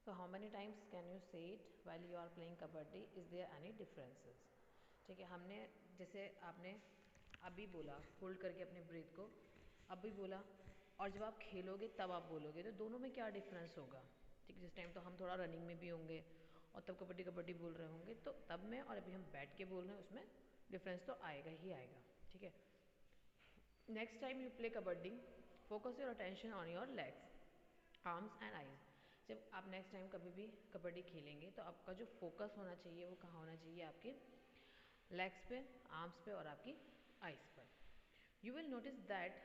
So how many times can you say it while you are playing kabaddi? Is there any differences? ठीक है, हमने जैसे आपने अभी बोला होल्ड करके अपने ब्रीथ को, अभी बोला, और जब आप खेलोगे तब आप बोलोगे, तो दोनों में क्या डिफरेंस होगा? ठीक है, जिस टाइम तो हम थोड़ा रनिंग में भी होंगे और तब कबड्डी कबड्डी बोल रहे होंगे, तो तब में और अभी हम बैठ के बोल रहे हैं उसमें डिफरेंस तो आएगा ही आएगा। ठीक है, next time you play kabaddi, focus your attention on your legs, arms and eyes. जब आप नेक्स्ट टाइम कभी भी कबड्डी खेलेंगे तो आपका जो फोकस होना चाहिए वो कहाँ होना चाहिए? आपके लेग्स पे, आर्म्स पे और आपकी आइज पर। You will notice that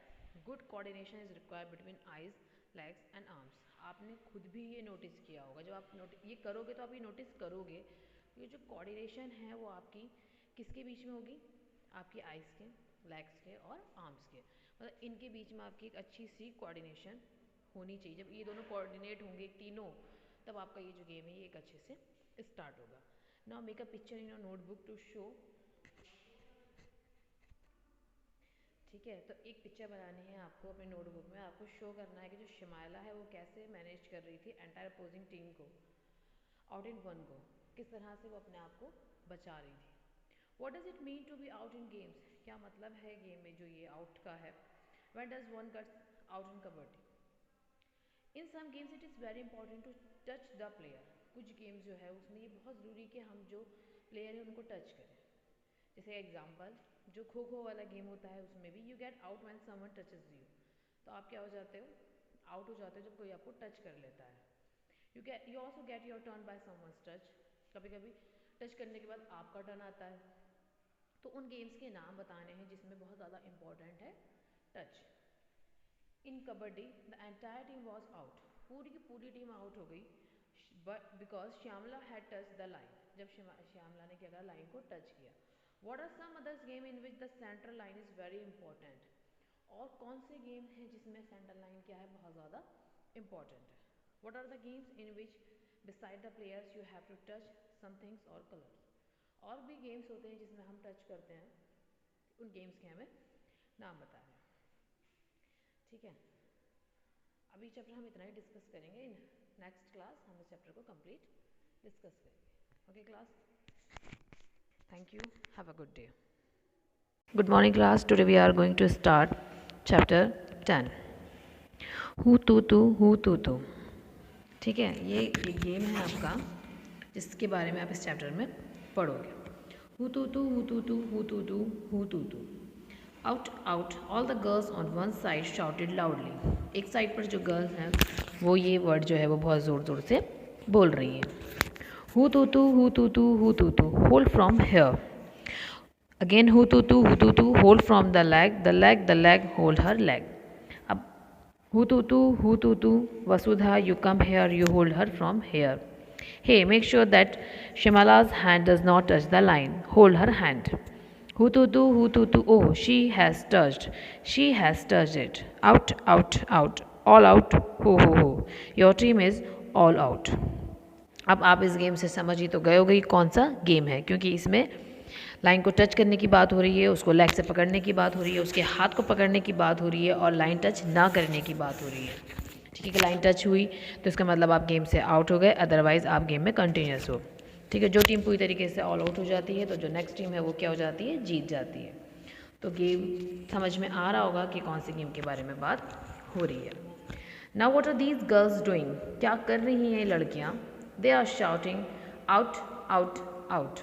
good coordination is required between eyes, legs and arms. आपने खुद भी ये नोटिस किया होगा, जब आप ये करोगे तो आप ये नोटिस करोगे, ये जो कोऑर्डिनेशन है वो आपकी किसके बीच में होगी? आपकी आइज के, लेग्स के और आर्म्स के, मतलब इनके बीच में आपकी एक अच्छी सी कोऑर्डिनेशन होनी चाहिए। जब ये दोनों कोऑर्डिनेट होंगे तीनों, तब आपका ये जो गेम है ये एक अच्छे से स्टार्ट होगा। Now make a picture in your notebook to show. ठीक है, तो एक पिक्चर बनानी है आपको अपने नोटबुक में, आपको शो करना है कि जो शिमाला है वो कैसे मैनेज कर रही थी एंटायर अपोजिंग टीम को आउट इन वन गो, किस तरह से वो अपने आप को बचा रही थी। What does it mean to be out in games? क्या मतलब है गेम में जो ये आउट का है? When does one gets out in kabaddi? In some games it is very important to touch the player. कुछ गेम्स जो है उसमें ये बहुत ज़रूरी कि हम जो प्लेयर है उनको टच करें। जैसे एग्जाम्पल, जो खो खो वाला गेम होता है उसमें भी you get out when someone touches you, तो आप क्या हो जाते हो? आउट हो जाते हो जब कोई आपको टच कर लेता है। You also get your turn by someone's touch. कभी कभी टच करने के बाद आपका टर्न आता है। तो उन गेम्स के नाम बताने हैं जिसमें बहुत ज़्यादा इंपॉर्टेंट है touch. In kabaddi the entire team was out, पूरी की पूरी टीम आउट हो गई, but because Shyamala had touch the line, जब श्यामला ने क्या करा? लाइन को टच किया। What are some others game in which the central line is very important? और कौन से गेम हैं जिसमें सेंट्रल लाइन क्या है? बहुत ज़्यादा इंपॉर्टेंट है। What are the games in which beside the players you have to touch some things और कलर्स? और भी गेम्स होते हैं जिसमें हम टच करते हैं, उन गेम्स के हमें नाम बता रहे हैं। ठीक है, अभी चैप्टर हम इतना ही डिस्कस करेंगे। इन नेक्स्ट क्लास हम इस चैप्टर को कंप्लीट डिस्कस करेंगे। Okay class, thank you, have a good day. Good morning class, today we are going to start chapter 10, हु तू तू। ठीक है, ये एक गेम है आपका जिसके बारे में आप इस चैप्टर में पढ़ोगे। हु तू तू हु तू तू हु तू तू हु तू तू। Out out all the girls on one side shouted loudly. एक साइड पर जो गर्ल्स हैं वो ये वर्ड जो है वो बहुत ज़ोर ज़ोर से बोल रही हैं। हु तू तू हु तू तू हु तू तू होल्ड फ्रॉम हेयर। अगेन हु तू तू hold from the leg hold her leg. अब हु तू तू Vasudha you come here you hold her from here. Hey, make sure that Shimala's hand does not touch the line. Hold her hand. Hu tu tu. Oh, she has touched. She has touched it. Out, out, out. All out. Ho, ho, ho. Your team is all out. अब आप इस game से समझ ही तो गए हो गई कौन सा गेम है, क्योंकि इसमें लाइन को टच करने की बात हो रही है, उसको लेग से पकड़ने की बात हो रही है, उसके हाथ को पकड़ने की बात हो रही है और लाइन टच ना करने की बात हो रही है। ठीक है, लाइन टच हुई तो इसका मतलब आप गेम से आउट हो गए, अदरवाइज आप गेम में कंटिन्यूस हो। ठीक है, जो टीम पूरी तरीके से ऑल आउट हो जाती है तो जो नेक्स्ट टीम है वो क्या हो जाती है? जीत जाती है। तो गेम समझ में आ रहा होगा कि कौन सी गेम के बारे में बात हो रही है। Now what are these girls doing? क्या कर रही हैं ये लड़कियाँ? They are shouting out out out.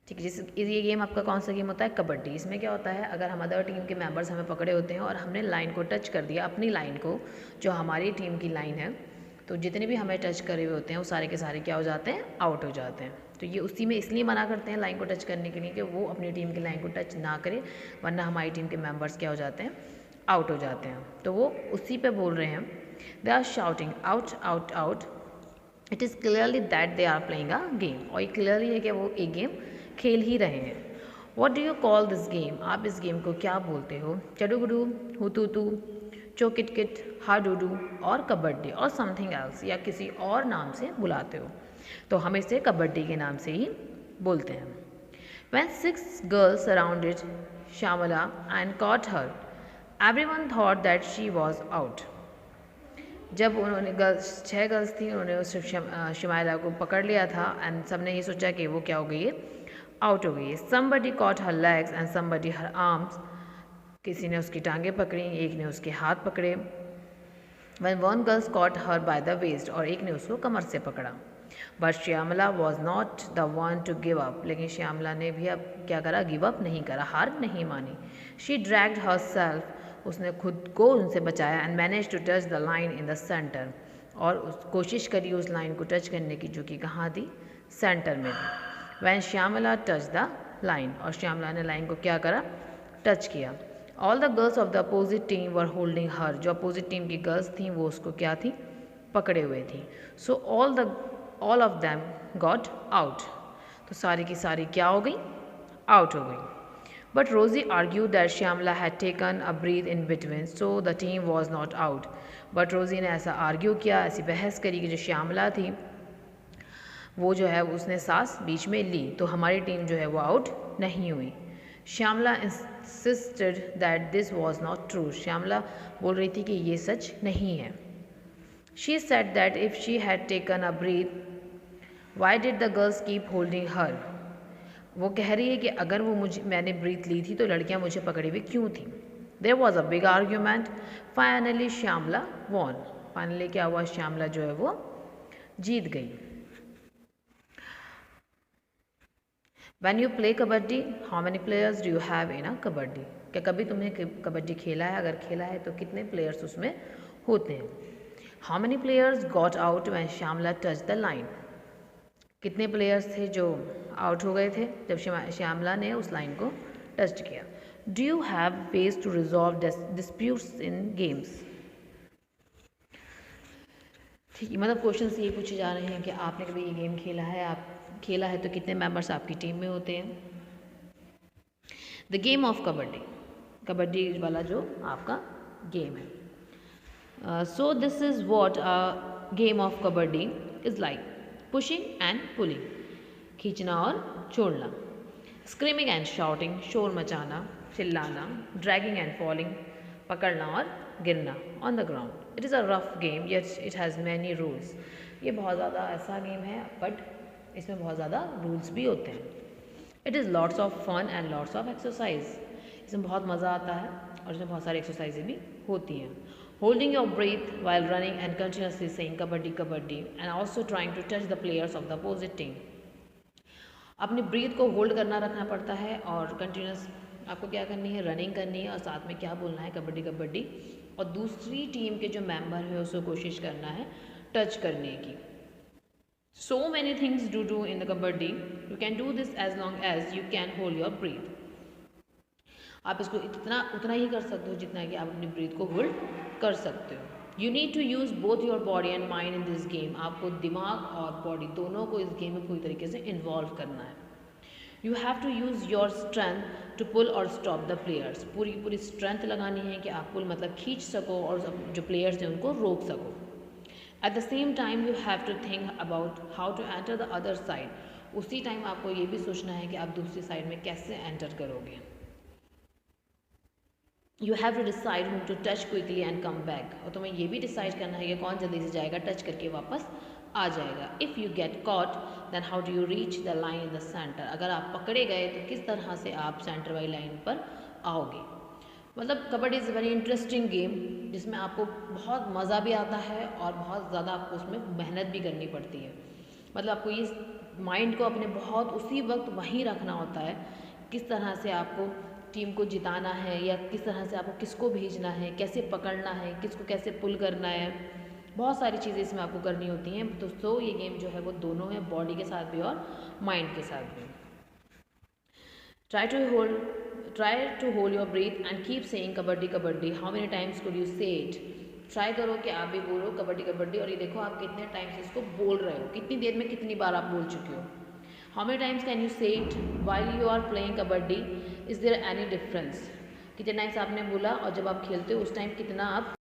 ठीक है, जैसे ये गेम आपका कौन सा गेम होता है? कबड्डी। इसमें क्या होता है, अगर हम अदर टीम के मेंबर्स हमें पकड़े होते हैं और हमने लाइन को टच कर दिया, अपनी लाइन को, जो हमारी टीम की लाइन है, तो जितने भी हमें टच करे हुए होते हैं वो सारे के सारे क्या हो जाते हैं? आउट हो जाते हैं। तो ये उसी में इसलिए मना करते हैं लाइन को टच करने के लिए कि वो अपनी टीम की लाइन को टच ना करे, वरना हमारी टीम के मेम्बर्स क्या हो जाते हैं? आउट हो जाते हैं। तो वो उसी पे बोल रहे हैं, they are shouting out out out. It is clearly that they are playing a game, और ये क्लियरली है कि वो एक गेम खेल ही रहे हैं। What do you call this game? आप इस गेम को क्या बोलते हो? चडुगुडू, हुतूतू, चोकिटकिट, हाडूडू और कबड्डी और समथिंग एल्स, या किसी और नाम से बुलाते हो? तो हम इसे कबड्डी के नाम से ही बोलते हैं। When 6 girls surrounded Shamala and caught her, everyone thought that she was out. जब उन्होंने गर्ल्स 6 गर्ल्स थी, उन्होंने उस शिमाइला को पकड़ लिया था एंड सब ने ये सोचा कि वो क्या हो गई है, आउट हो गई है. Somebody caught her legs and somebody her arms. किसी ने उसकी टांगें पकड़ी, एक ने उसके हाथ पकड़े. When one girl caught her by the waist, और एक ने उसको कमर से पकड़ा. But Shyamala was not the one to give up. लेकिन श्यामला ने भी अब क्या करा, गिव अप नहीं करा, हार नहीं मानी. She dragged herself. उसने खुद को उनसे बचाया and managed to touch the line in the center. और कोशिश करी उस लाइन को टच करने की, जो कि कहाँ थी, सेंटर में थी. When Shyamala touched the line, और श्यामला ने लाइन को क्या करा, टच किया. All the girls of the opposite team were holding her. जो अपोजिट टीम की गर्ल्स थी वो उसको क्या थी, पकड़े हुए थी. So all of them got out. तो सारी की सारी क्या हो गई, आउट हो गई. But Rosie argue that Shyamala had taken a breath in between, so the team was not out. But Rosie ने ऐसा आर्ग्यू किया, ऐसी बहस करी कि जो श्यामला थी वो जो है उसने सांस बीच में ली, तो हमारी टीम जो है वो आउट नहीं हुई. Shyamala insisted that this was not true. Shyamala बोल रही थी कि ये सच नहीं है. She said that if she had taken a breath, why did the girls keep holding her? वो कह रही है कि अगर मैंने ब्रीथ ली थी तो लड़कियां मुझे पकड़ी हुई क्यों थी. There was a big argument. Finally Shyamala won. Finally क्या हुआ, श्यामला जो है वो जीत गई. When you play kabaddi, how many players do you have in a kabaddi? क्या कभी तुमने कबड्डी खेला है, अगर खेला है तो कितने प्लेयर्स उसमें होते हैं. How many players got out when Shyamala touched the line? कितने प्लेयर्स थे जो आउट हो गए थे जब श्यामला ने उस लाइन को टच किया. Do you have ways to resolve disputes in games? ठीक है, मतलब क्वेश्चन ये पूछे जा रहे हैं कि आपने कभी ये गेम खेला है, आप खेला है तो कितने मेंबर्स आपकी टीम में होते हैं. The game of kabaddi, kabaddi वाला जो आपका गेम है. So this is what a game of kabaddi is like. Pushing and pulling, खींचना और छोड़ना. स्क्रीमिंग एंड शाउटिंग, शोर मचाना, चिल्लाना. ड्रैगिंग एंड फॉलिंग, पकड़ना और गिरना on the ground. It is a rough game yet it has many rules. ये बहुत ज़्यादा ऐसा गेम है बट इसमें बहुत ज़्यादा रूल्स भी होते हैं. It is lots of fun and lots of exercise. इसमें बहुत मज़ा आता है और इसमें बहुत सारी एक्सरसाइजें भी होती हैं. Holding your breath while running and continuously saying kabaddi kabaddi and also trying to touch the players of the opposite team. अपनी ब्रीथ को होल्ड करना रखना पड़ता है और कंटिन्यूस आपको क्या करनी है, रनिंग करनी है और साथ में क्या बोलना है, कबड्डी कबड्डी. और दूसरी टीम के जो मेंबर है उसको कोशिश करना है टच करने की. So many things to do in the kabaddi. You can do this as long as you can hold your breath. आप इसको उतना ही कर सकते हो जितना कि आप अपनी ब्रीथ को होल्ड कर सकते हो. You need to use both your body and mind in this game. आपको दिमाग और बॉडी दोनों को इस गेम में पूरी तरीके से इन्वॉल्व करना है. You have to use your strength to pull or stop the players. पूरी स्ट्रेंथ लगानी है कि आप पुल मतलब खींच सको और जो प्लेयर्स हैं उनको रोक सको. At the same time you have to think about how to enter the other side. उसी टाइम आपको ये भी सोचना है कि आप दूसरी साइड में कैसे एंटर करोगे. You have to decide whom to touch quickly and come back. और तुम्हें ये भी डिसाइड करना है कि कौन जल्दी से जाएगा, टच करके वापस आ जाएगा. If you get caught, then how do you reach the line in the center? अगर आप पकड़े गए तो किस तरह से आप सेंटर वाली लाइन पर आओगे. मतलब kabaddi is very interesting game जिसमें आपको बहुत मज़ा भी आता है और बहुत ज़्यादा आपको उसमें मेहनत भी करनी पड़ती है. मतलब आपको ये माइंड को अपने बहुत उसी वक्त वहीं रखना होता है किस तरह से आपको टीम को जिताना है या किस तरह से आपको किसको भेजना है, कैसे पकड़ना है, किसको कैसे पुल करना है. बहुत सारी चीज़ें इसमें आपको करनी होती हैं. तो ये गेम जो है वो दोनों है, बॉडी के साथ भी और माइंड के साथ भी. Try to hold your breath and keep saying kabaddi kabaddi. How many times could you say it? Try करो कि आप भी बोलो कबड्डी कबड्डी और ये देखो आप कितने टाइम्स इसको बोल रहे हो, कितनी देर में कितनी बार आप बोल चुके हो. How many times can you say it while you are playing kabaddi. Is there any difference? कितने टाइम्स आपने बोला और जब आप खेलते हो उस टाइम कितना आप